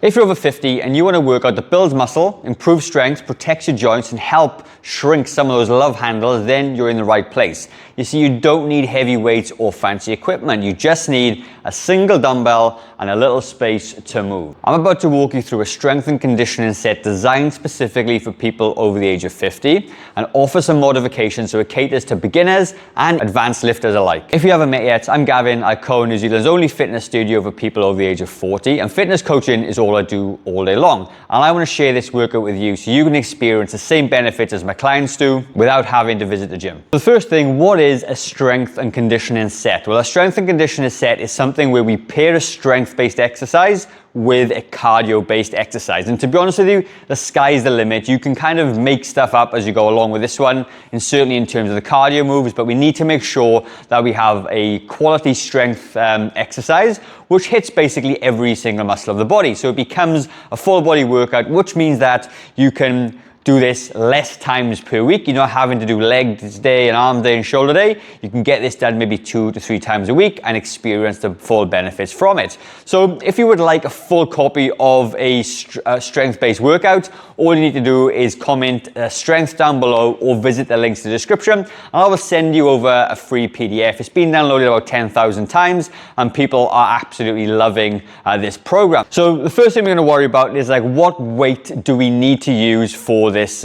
If you're over 50 and you want to work out that builds muscle, improves strength, protects your joints, and help shrink some of those love handles, then you're in the right place. You see, you don't need heavy weights or fancy equipment. You just need a single dumbbell and a little space to move. I'm about to walk you through a strength and conditioning set designed specifically for people over the age of 50 and offer some modifications so it caters to beginners and advanced lifters alike. If you haven't met yet, I'm Gavin. I co-own New Zealand's only fitness studio for people over the age of 40, and fitness coaching is all I do all day long. And I want to share this workout with you so you can experience the same benefits as my clients do without having to visit the gym. The first thing, what is a strength and conditioning set? Well, a strength and conditioning set is something where we pair a strength-based exercise with a cardio-based exercise. And to be honest with you, the sky's the limit. You can kind of make stuff up as you go along with this one, and certainly in terms of the cardio moves, but we need to make sure that we have a quality strength exercise, which hits basically every single muscle of the body. So it becomes a full body workout, which means that you can do this less times per week. You're not having to do legs day and arm day and shoulder day. You can get this done maybe 2 to 3 times a week and experience the full benefits from it. So if you would like a full copy of a strength-based workout, all you need to do is comment strength down below or visit the links in the description, and I will send you over a free PDF. It's been downloaded about 10,000 times and people are absolutely loving this program. So the first thing we're going to worry about is like, what weight do we need to use for this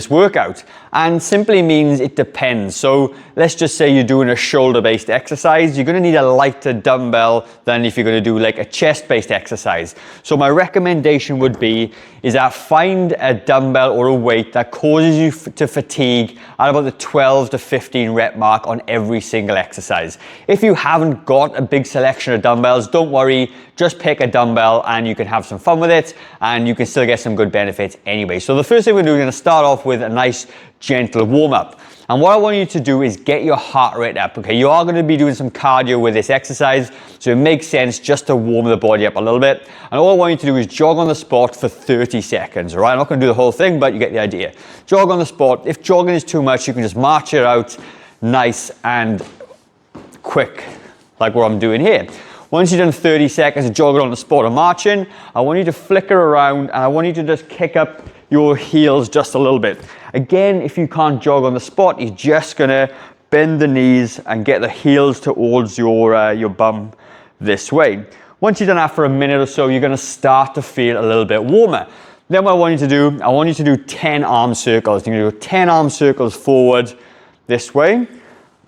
workout? And simply means it depends. So let's just say you're doing a shoulder-based exercise. You're going to need a lighter dumbbell than if you're going to do like a chest-based exercise. So my recommendation would be is that find a dumbbell or a weight that causes you to fatigue at about the 12 to 15 rep mark on every single exercise. If you haven't got a big selection of dumbbells, don't worry, just pick a dumbbell and you can have some fun with it and you can still get some good benefits anyway. So the first thing we're going to start off with a nice gentle warm-up. And what I want you to do is get your heart rate up, okay? You are going to be doing some cardio with this exercise, so it makes sense just to warm the body up a little bit. And all I want you to do is jog on the spot for 30 seconds, all right? I'm not going to do the whole thing, but you get the idea. Jog on the spot. If jogging is too much, you can just march it out nice and quick, like what I'm doing here. Once you've done 30 seconds of jogging on the spot or marching, I want you to flicker around and I want you to just kick up your heels just a little bit. Again, if you can't jog on the spot, you're just gonna bend the knees and get the heels towards your bum this way. Once you've done that for a minute or so, you're gonna start to feel a little bit warmer. Then what I want you to do, I want you to do 10 arm circles. You're gonna do 10 arm circles forward this way,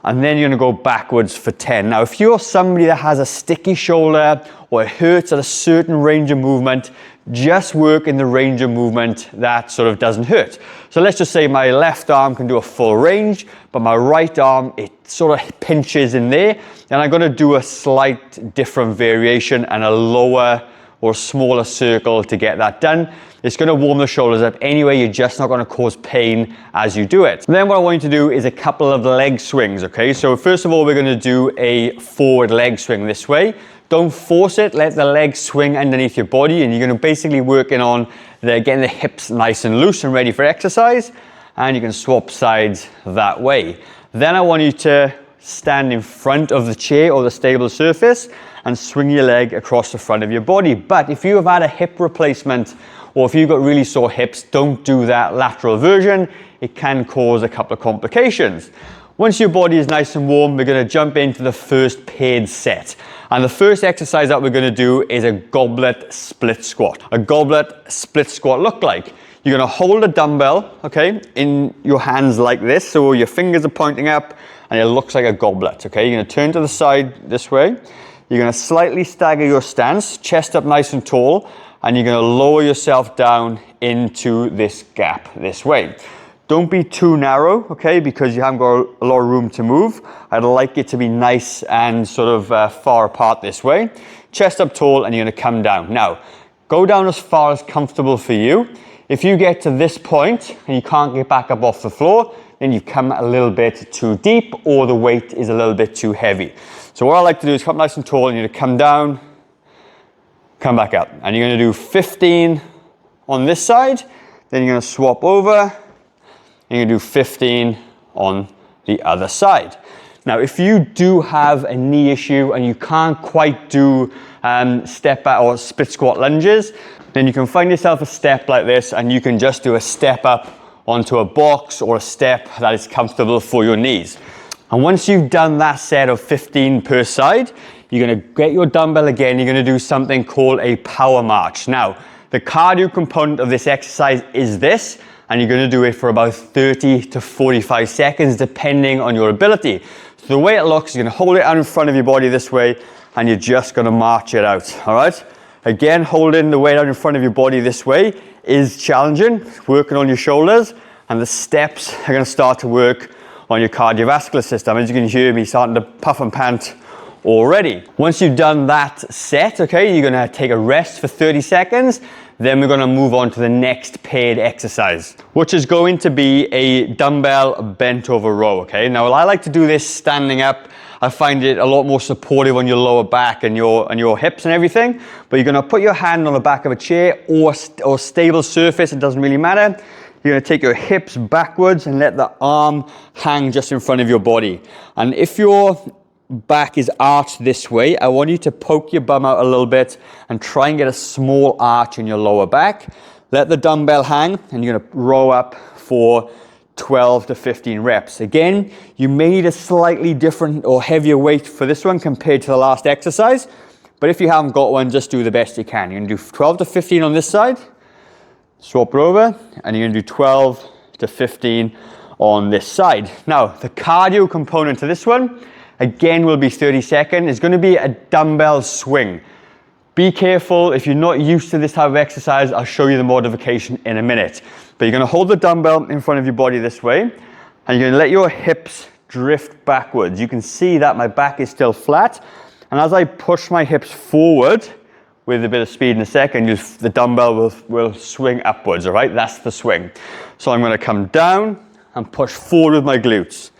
and then you're gonna go backwards for 10. Now, if you're somebody that has a sticky shoulder or it hurts at a certain range of movement, just work in the range of movement that sort of doesn't hurt. So let's just say my left arm can do a full range, but my right arm, it sort of pinches in there. And I'm gonna do a slight different variation and a lower or smaller circle to get that done. It's gonna warm the shoulders up anyway, you're just not gonna cause pain as you do it. And then what I want you to do is a couple of leg swings, okay? So first of all, we're gonna do a forward leg swing this way. Don't force it, let the legs swing underneath your body, and you're gonna basically working on getting the hips nice and loose and ready for exercise, and you can swap sides that way. Then I want you to stand in front of the chair or the stable surface and swing your leg across the front of your body. But if you have had a hip replacement or if you've got really sore hips, don't do that lateral version. It can cause a couple of complications. Once your body is nice and warm, we're gonna jump into the first paired set. And the first exercise that we're gonna do is a goblet split squat. A goblet split squat look like? You're gonna hold a dumbbell, okay, in your hands like this, so your fingers are pointing up and it looks like a goblet, okay? You're gonna turn to the side this way. You're gonna slightly stagger your stance, chest up nice and tall, and you're gonna lower yourself down into this gap this way. Don't be too narrow, okay, because you haven't got a lot of room to move. I'd like it to be nice and sort of far apart this way. Chest up tall and you're gonna come down. Now, go down as far as comfortable for you. If you get to this point and you can't get back up off the floor, then you've come a little bit too deep or the weight is a little bit too heavy. So what I like to do is come nice and tall and you're gonna come down, come back up. And you're gonna do 15 on this side, then you're gonna swap over, and you're gonna do 15 on the other side. Now, if you do have a knee issue and you can't quite do step back or split squat lunges, then you can find yourself a step like this and you can just do a step up onto a box or a step that is comfortable for your knees. And once you've done that set of 15 per side, you're gonna get your dumbbell again, you're gonna do something called a power march. Now, the cardio component of this exercise is this, and you're gonna do it for about 30 to 45 seconds, depending on your ability. So the way it looks, you're gonna hold it out in front of your body this way, and you're just gonna march it out, all right? Again, holding the weight out in front of your body this way is challenging, working on your shoulders, and the steps are gonna start to work on your cardiovascular system. As you can hear me starting to puff and pant already. Once you've done that set, okay, you're gonna take a rest for 30 seconds, then we're gonna move on to the next paired exercise, which is going to be a dumbbell bent over row, okay? Now, I like to do this standing up. I find it a lot more supportive on your lower back and your hips and everything, but you're gonna put your hand on the back of a chair or stable surface, it doesn't really matter. You're gonna take your hips backwards and let the arm hang just in front of your body. And if your back is arched this way, I want you to poke your bum out a little bit and try and get a small arch in your lower back. Let the dumbbell hang and you're gonna row up for 12 to 15 reps. Again, you may need a slightly different or heavier weight for this one compared to the last exercise, but if you haven't got one, just do the best you can. You're gonna do 12 to 15 on this side, swap it over, and you're gonna do 12 to 15 on this side. Now, the cardio component to this one, again, will be 30 seconds. It's gonna be a dumbbell swing. Be careful, if you're not used to this type of exercise, I'll show you the modification in a minute. But you're gonna hold the dumbbell in front of your body this way, and you're gonna let your hips drift backwards. You can see that my back is still flat, and as I push my hips forward, with a bit of speed in a second, the dumbbell will swing upwards, all right? That's the swing. So I'm gonna come down and push forward with my glutes.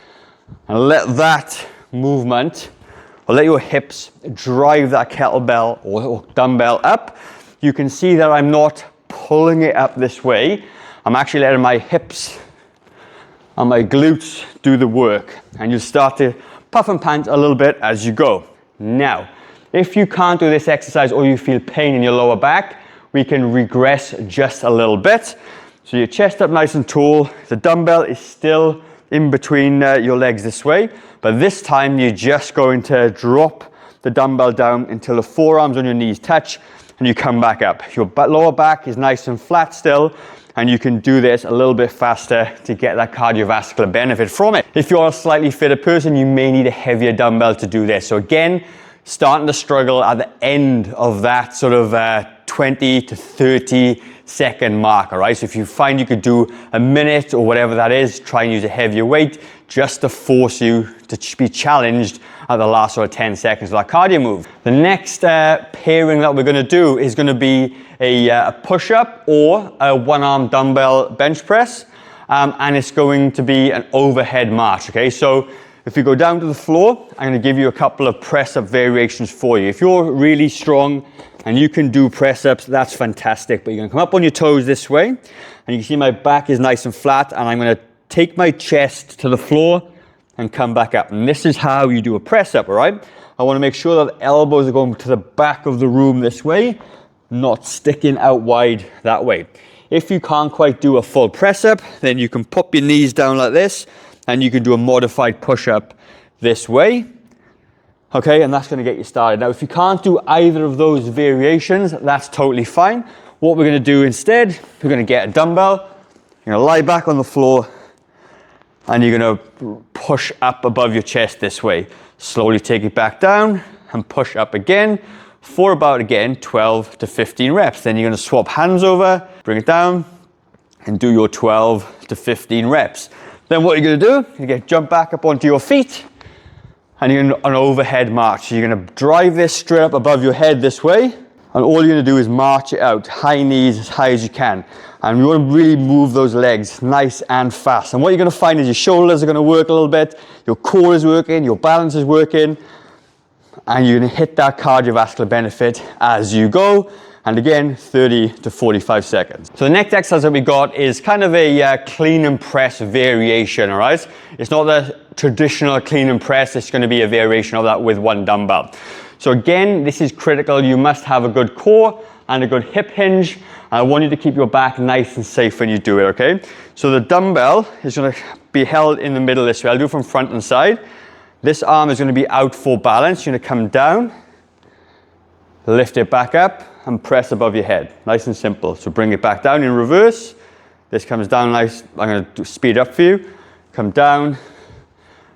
And let that movement, or let your hips drive that kettlebell or dumbbell up. You can see that I'm not pulling it up this way. I'm actually letting my hips and my glutes do the work. And you'll start to puff and pant a little bit as you go. Now, if you can't do this exercise or you feel pain in your lower back, we can regress just a little bit. So your chest up nice and tall, the dumbbell is still in between your legs this way, but this time you're just going to drop the dumbbell down until the forearms on your knees touch and you come back up. Your lower back is nice and flat still, and you can do this a little bit faster to get that cardiovascular benefit from it. If you're a slightly fitter person, you may need a heavier dumbbell to do this. So again, starting to struggle at the end of that sort of 20 to 30 second mark, all right? So if you find you could do a minute or whatever that is, try and use a heavier weight just to force you to be challenged at the last sort of 10 seconds of that cardio move. The next pairing that we're gonna do is gonna be a push-up or a one-arm dumbbell bench press, and it's going to be an overhead march, okay? So if you go down to the floor, I'm gonna give you a couple of press-up variations for you. If you're really strong and you can do press-ups, that's fantastic. But you're gonna come up on your toes this way, and you can see my back is nice and flat, and I'm gonna take my chest to the floor and come back up. And this is how you do a press-up, all right? I wanna make sure that the elbows are going to the back of the room this way, not sticking out wide that way. If you can't quite do a full press-up, then you can pop your knees down like this, and you can do a modified push-up this way. Okay, and that's gonna get you started. Now, if you can't do either of those variations, that's totally fine. What we're gonna do instead, we're gonna get a dumbbell, you're gonna lie back on the floor, and you're gonna push up above your chest this way. Slowly take it back down, and push up again, for about, again, 12 to 15 reps. Then you're gonna swap hands over, bring it down, and do your 12 to 15 reps. Then what you're gonna do, you're gonna jump back up onto your feet, and you're gonna an overhead march. So you're gonna drive this straight up above your head this way, and all you're gonna do is march it out, high knees as high as you can. And you wanna really move those legs nice and fast. And what you're gonna find is your shoulders are gonna work a little bit, your core is working, your balance is working, and you're gonna hit that cardiovascular benefit as you go. And again, 30 to 45 seconds. So the next exercise that we got is kind of a clean and press variation, all right? It's not the traditional clean and press, it's gonna be a variation of that with one dumbbell. So again, this is critical. You must have a good core and a good hip hinge. I want you to keep your back nice and safe when you do it, okay? So the dumbbell is gonna be held in the middle this way. I'll do it from front and side. This arm is gonna be out for balance. You're gonna come down, lift it back up, and press above your head. Nice and simple. So bring it back down in reverse. This comes down nice. I'm gonna speed up for you. Come down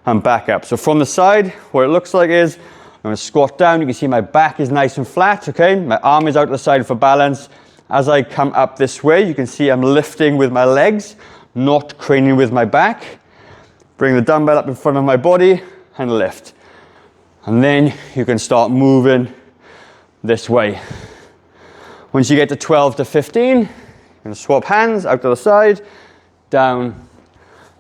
and back up. So from the side, what it looks like is, I'm gonna squat down. You can see my back is nice and flat, okay? My arm is out to the side for balance. As I come up this way, you can see I'm lifting with my legs, not craning with my back. Bring the dumbbell up in front of my body and lift. And then you can start moving this way. Once you get to 12 to 15, you're gonna swap hands out to the side, down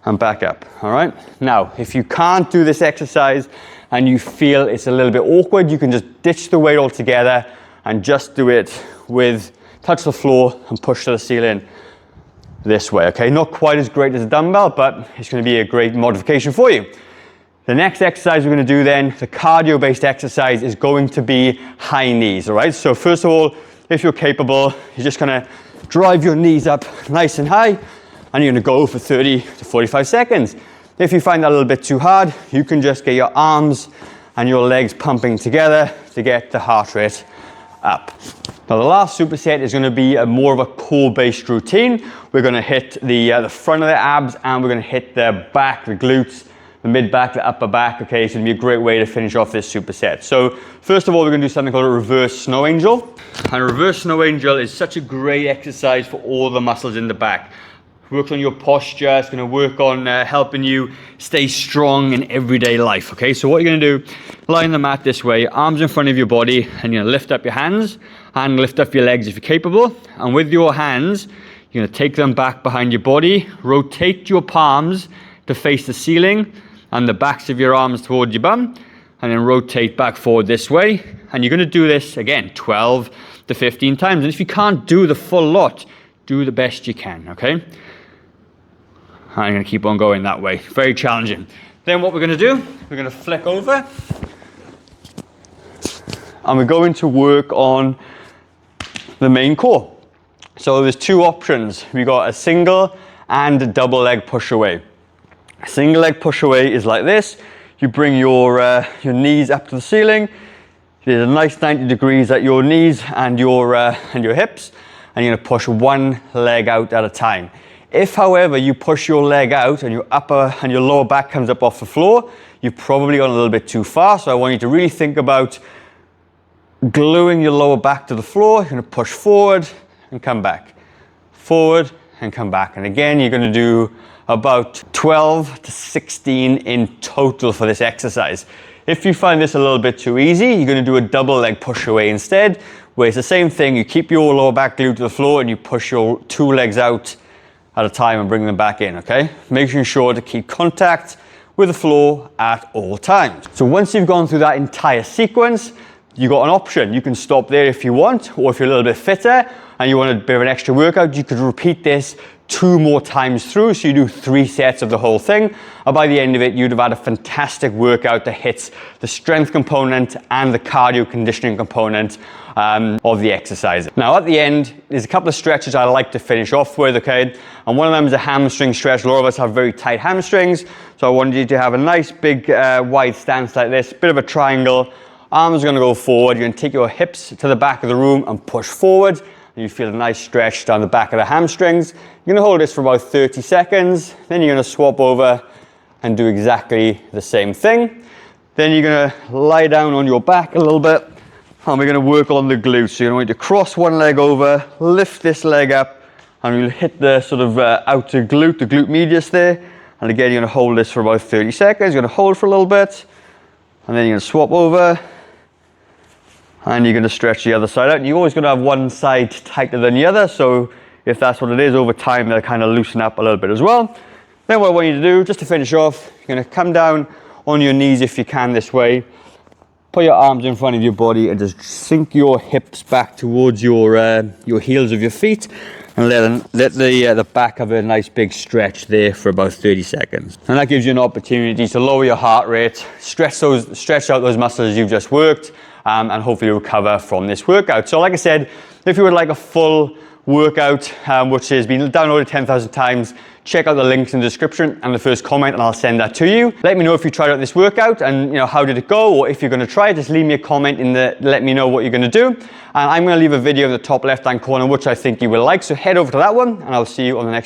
and back up, all right? Now, if you can't do this exercise and you feel it's a little bit awkward, you can just ditch the weight altogether and just do it with touch the floor and push to the ceiling this way, okay? Not quite as great as a dumbbell, but it's gonna be a great modification for you. The next exercise we're gonna do then, the cardio-based exercise, is going to be high knees, all right? So first of all, if you're capable, you're just gonna drive your knees up nice and high, and you're gonna go for 30 to 45 seconds. If you find that a little bit too hard, you can just get your arms and your legs pumping together to get the heart rate up. Now the last superset is gonna be more of a core-based routine. We're gonna hit the front of the abs, and we're gonna hit the back, the glutes, the mid-back, the upper back, okay? So it's gonna be a great way to finish off this superset. So first of all, we're gonna do something called a reverse snow angel. And a reverse snow angel is such a great exercise for all the muscles in the back. Works on your posture, it's gonna work on helping you stay strong in everyday life, okay? So what you're gonna do, lie on the mat this way, arms in front of your body, and you're gonna lift up your hands, and lift up your legs if you're capable. And with your hands, you're gonna take them back behind your body, rotate your palms to face the ceiling, and the backs of your arms towards your bum, and then rotate back forward this way. And you're gonna do this, again, 12 to 15 times. And if you can't do the full lot, do the best you can, okay? I'm gonna keep on going that way. Very challenging. Then what we're gonna do, we're gonna flick over, and we're going to work on the main core. So there's two options. We got a single and a double leg push away. A single leg push away is like this. You bring your knees up to the ceiling. There's a nice 90 degrees at your knees and your hips, and you're gonna push one leg out at a time. If, however, you push your leg out and your upper and your lower back comes up off the floor, you've probably gone a little bit too far. So I want you to really think about gluing your lower back to the floor. You're gonna push forward and come back. Forward and come back. And again, you're gonna do about 12 to 16 in total for this exercise. If you find this a little bit too easy, you're gonna do a double leg push away instead, where it's the same thing. You keep your lower back glued to the floor and you push your two legs out at a time and bring them back in, okay? Making sure to keep contact with the floor at all times. So once you've gone through that entire sequence, you got an option. You can stop there if you want, or if you're a little bit fitter and you want a bit of an extra workout, you could repeat this 2 more times through, so you do 3 sets of the whole thing, and by the end of it, you'd have had a fantastic workout that hits the strength component and the cardio conditioning component of the exercise. Now at the end, there's a couple of stretches I like to finish off with, okay? And one of them is a hamstring stretch. A lot of us have very tight hamstrings, so I wanted you to have a nice big wide stance like this, bit of a triangle. Arms are gonna go forward. You're gonna take your hips to the back of the room and push forward. And you feel a nice stretch down the back of the hamstrings. You're gonna hold this for about 30 seconds. Then you're gonna swap over and do exactly the same thing. Then you're gonna lie down on your back a little bit, and we're gonna work on the glutes. So you're gonna want to cross one leg over, lift this leg up, and you'll hit the sort of outer glute, the glute medius there. And again, you're gonna hold this for about 30 seconds. You're gonna hold for a little bit, and then you're gonna swap over, and you're going to stretch the other side out. And you're always going to have one side tighter than the other, so if that's what it is, over time they'll kind of loosen up a little bit as well. Then what I want you to do, just to finish off, you're going to come down on your knees if you can this way, put your arms in front of your body and just sink your hips back towards your heels of your feet, and let the back have a nice big stretch there for about 30 seconds. And that gives you an opportunity to lower your heart rate, stretch out those muscles you've just worked, and hopefully recover from this workout. So like I said, if you would like a full workout, which has been downloaded 10,000 times, check out the links in the description and the first comment, and I'll send that to you. Let me know if you tried out this workout and how did it go, or if you're going to try it, just leave me a comment let me know what you're going to do. And I'm going to leave a video in the top left hand corner which I think you will like, so head over to that one, and I'll see you on the next